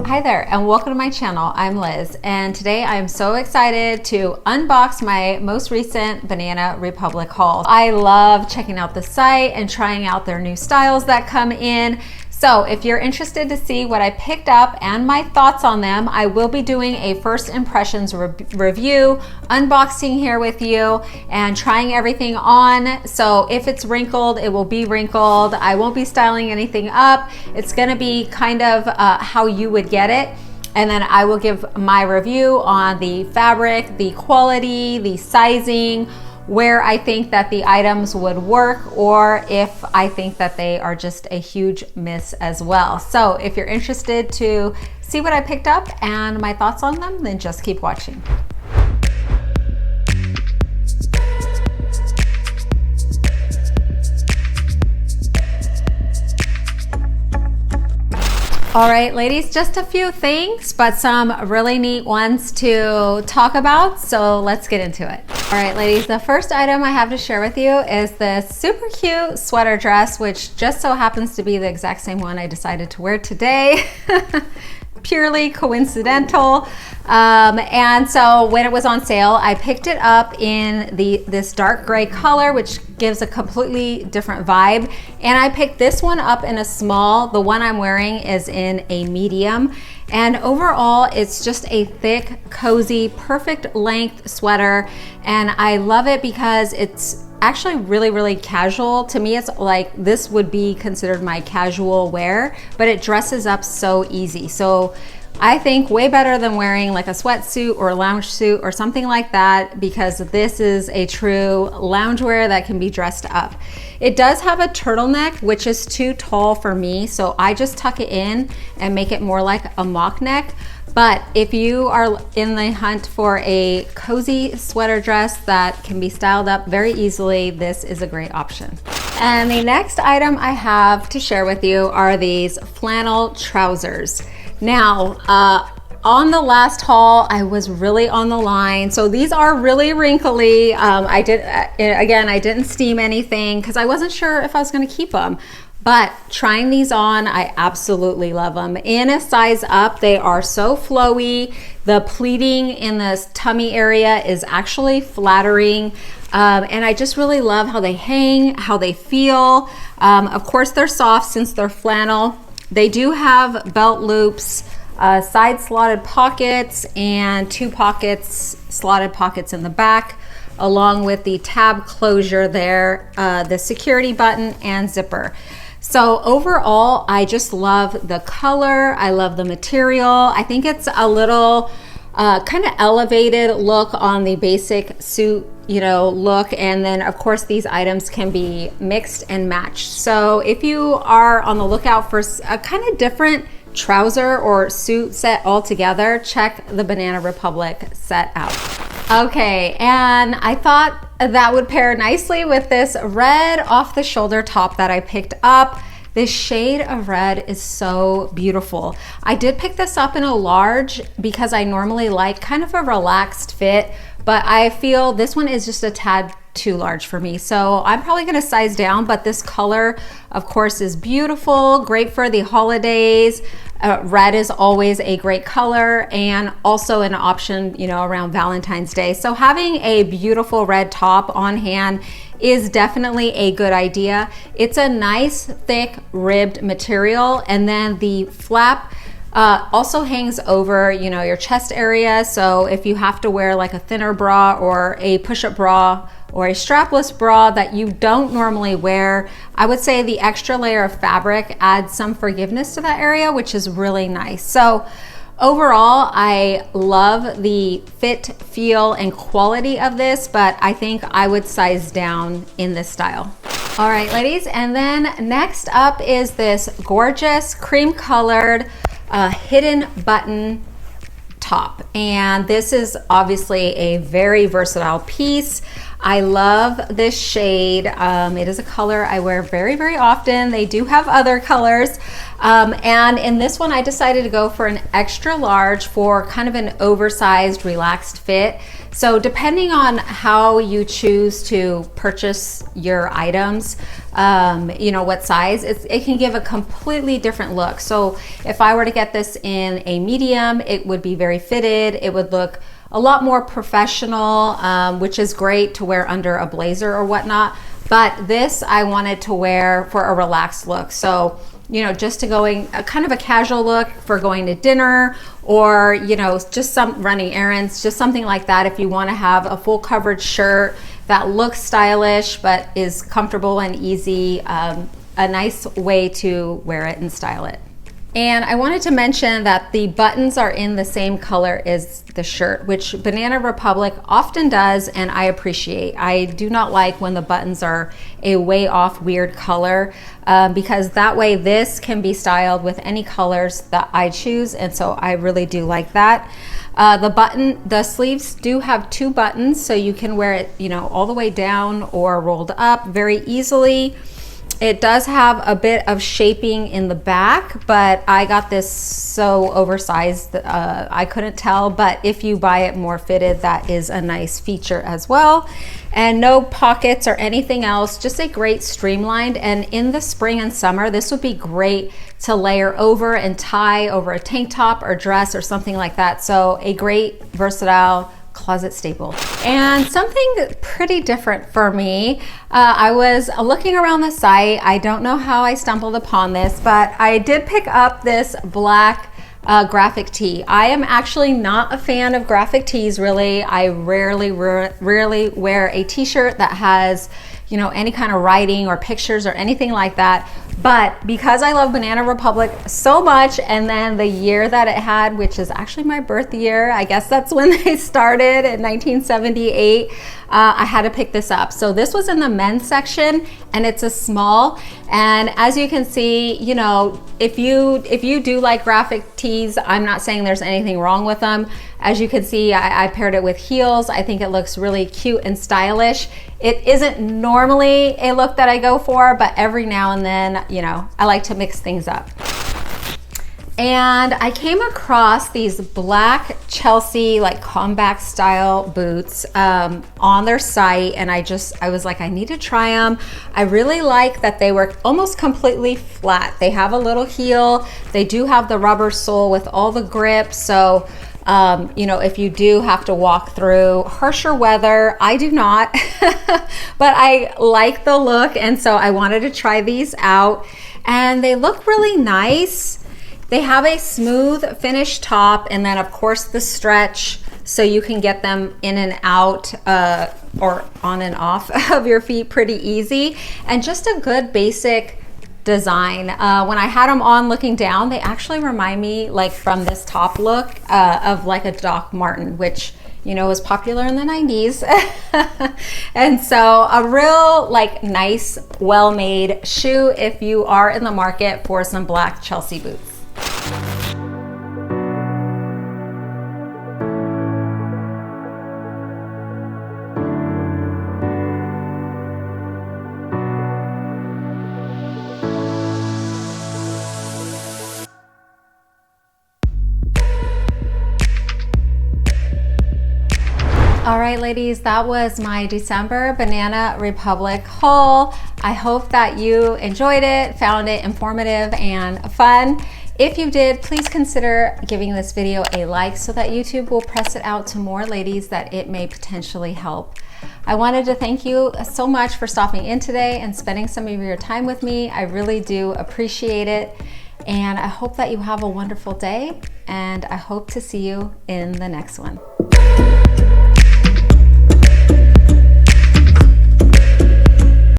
Hi there and welcome to my channel. I'm Liz and today I'm so excited to unbox my most recent Banana Republic haul. I love checking out the site and trying out their new styles that come in. So if you're interested to see what I picked up and my thoughts on them, I will be doing a first impressions review, unboxing here with you and trying everything on. So if it's wrinkled, it will be wrinkled. I won't be styling anything up. It's gonna be kind of how you would get it. And then I will give my review on the fabric, the quality, the sizing, where I think that the items would work, or if I think that they are just a huge miss as well. So if you're interested to see what I picked up and my thoughts on them, then just keep watching. All right, ladies, just a few things, but some really neat ones to talk about. So let's get into it. All right, ladies, the first item I have to share with you is this super cute sweater dress, which just so happens to be the exact same one I decided to wear today. Purely coincidental. And so when it was on sale, I picked it up in this dark gray color, which gives a completely different vibe. And I picked this one up in a small. The one I'm wearing is in a medium. And overall, it's just a thick, cozy, perfect length sweater. And I love it because it's actually really, really casual. To me, it's like this would be considered my casual wear, but it dresses up so easy. So I think way better than wearing like a sweatsuit or a lounge suit or something like that, because this is a true loungewear that can be dressed up. It does have a turtleneck, which is too tall for me, so I just tuck it in and make it more like a mock neck. But if you are in the hunt for a cozy sweater dress that can be styled up very easily, this is a great option. And the next item I have to share with you are these flannel trousers. Now, on the last haul, I was really on the line. So these are really wrinkly. I didn't steam anything because I wasn't sure if I was gonna keep them. But trying these on, I absolutely love them. In a size up, they are so flowy. The pleating in the tummy area is actually flattering. And I just really love how they hang, how they feel. Of course, they're soft since they're flannel. They do have belt loops, side slotted pockets, and two slotted pockets in the back, along with the tab closure there, the security button and zipper. So overall, I just love the color. I love the material. I think it's a little kind of elevated look on the basic suit, look. And then of course these items can be mixed and matched. So if you are on the lookout for a kind of different trouser or suit set altogether, check the Banana Republic set out. Okay, and I thought that would pair nicely with this red off the shoulder top that I picked up. This shade of red is so beautiful. I did pick this up in a large because I normally like kind of a relaxed fit, but I feel this one is just a tad too large for me. So I'm probably gonna size down, but this color, of course, is beautiful, great for the holidays. Red is always a great color and also an option, around Valentine's Day. So having a beautiful red top on hand is definitely a good idea. It's a nice, thick, ribbed material, and then the flap also hangs over, your chest area. So if you have to wear like a thinner bra or a push-up bra or a strapless bra that you don't normally wear, I would say the extra layer of fabric adds some forgiveness to that area, which is really nice. So overall, I love the fit, feel, and quality of this, but I think I would size down in this style. All right, ladies, and then next up is this gorgeous cream colored hidden button top. And this is obviously a very versatile piece. I love this shade. It is a color I wear very, very often. They do have other colors. And in this one, I decided to go for an extra large for kind of an oversized, relaxed fit. So depending on how you choose to purchase your items, you know, what size, it can give a completely different look. So if I were to get this in a medium, it would be very fitted. It would look a lot more professional, which is great to wear under a blazer or whatnot. But this I wanted to wear for a relaxed look. So, you know, just to going kind of a casual look for going to dinner, or, you know, just some running errands, just something like that. If you want to have a full coverage shirt that looks stylish but is comfortable and easy, a nice way to wear it and style it. And I wanted to mention that the buttons are in the same color as the shirt, which Banana Republic often does, and I appreciate. I do not like when the buttons are a way off weird color, because that way this can be styled with any colors that I choose, and so I really do like that. The sleeves do have 2 buttons, so you can wear it, you know, all the way down or rolled up very easily. It does have a bit of shaping in the back, but I got this so oversized I couldn't tell. But if you buy it more fitted, that is a nice feature as well. And no pockets or anything else, just a great streamlined. And in the spring and summer, this would be great to layer over and tie over a tank top or dress or something like that. So a great versatile closet staple. And something pretty different for me, I was looking around the site. I don't know how I stumbled upon this, but I did pick up this black graphic tee. I am actually not a fan of graphic tees, really. I rarely wear a t-shirt that has, you know, any kind of writing or pictures or anything like that. But because I love Banana Republic so much, and then the year that it had, which is actually my birth year, I guess that's when they started in 1978, I had to pick this up. So this was in the men's section, and it's a small. And as you can see, you know, if you do like graphic tees, I'm not saying there's anything wrong with them. As you can see, I paired it with heels. I think it looks really cute and stylish. It isn't normally a look that I go for, but every now and then, you know, I like to mix things up. And I came across these black Chelsea like combat style boots on their site, and I was like, I need to try them. I really like that they were almost completely flat. They have a little heel. They do have the rubber sole with all the grip. So you know, if you do have to walk through harsher weather, I do not, but I like the look, and so I wanted to try these out, and they look really nice. They have a smooth finished top, and then of course the stretch, so you can get them in and out or on and off of your feet pretty easy, and just a good basic design. When I had them on looking down, they actually remind me, like from this top look, of like a Doc Marten, which, you know, was popular in the 90s. And so a real like nice, well-made shoe if you are in the market for some black Chelsea boots. All right, ladies, that was my December Banana Republic haul. I hope that you enjoyed it, found it informative and fun. If you did, please consider giving this video a like so that YouTube will press it out to more ladies that it may potentially help. I wanted to thank you so much for stopping in today and spending some of your time with me. I really do appreciate it. And I hope that you have a wonderful day, and I hope to see you in the next one.